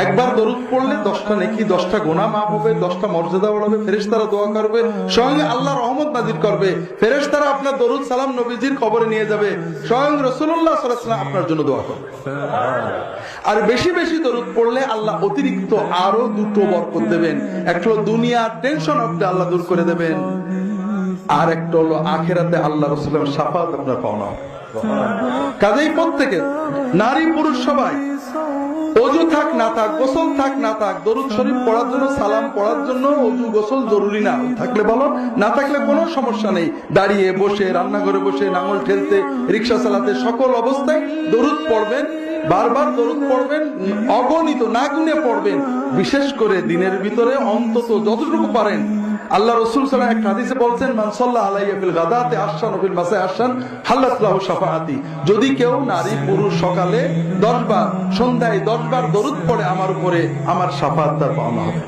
একবার দরুদ পড়লে 10টা নেকি, 10টা গুনাহ মাফ হবে, 10টা মর্যাদা বাড়াবে, ফেরেশতারা দোয়া করবে, স্বয়ং আল্লাহ রহমত নাজিল করবে, ফেরেশতারা আপনার দরুদ সালাম নবীজির কবরে নিয়ে যাবে, স্বয়ং রাসূলুল্লাহ সাল্লাল্লাহু আলাইহি ওয়াসাল্লাম আপনার জন্য দোয়া করবে। আর বেশি বেশি দরুদ পড়লে আল্লাহ অতিরিক্ত আরো দুটো বরকত দেবেন। একটা হলো দুনিয়ার টেনশন আপনি আল্লাহ দূর করে দেবেন, আর একটা হলো আখিরাতে আল্লাহ রাসূলের শাফাত আপনার পাওনা হবে। কাজেই প্রত্যেকে, নারী পুরুষ সবাই, ওযু থাক না থাক, গোসল থাক না থাক, দরুদ শরীফ পড়ার জন্য, সালাম পড়ার জন্য ওযু গোসল জরুরি না, থাকলে বলো, না থাকলে কোনো সমস্যা নেই। দাঁড়িয়ে বসে, রান্নাঘরে বসে, নাঙল ঠেলতে, রিকশা চালাতে, সকল অবস্থায় দরুদ পড়বেন, বারবার দরুদ পড়বেন, অগণিত না গুনে পড়বেন। বিশেষ করে দিনের ভিতরে অন্তত যতটুকু পারেন। আল্লাহ রাসূল সাল্লাল্লাহু আলাইহি ওয়াসাল্লাম এক হাদিসে বলছেন, মান সাল্লাল্লাহু আলাইহি ফিল গাদাতি আহসান ওয়া ফিল মাসাই আহসান হাল্লাত লাহু শাফাআতি। যদি কেউ নারী পুরুষ সকালে 10 বার, সন্ধ্যায় 10 বার দরুদ পড়ে আমার উপরে, আমার শাফাআত তার পাওনা হবে।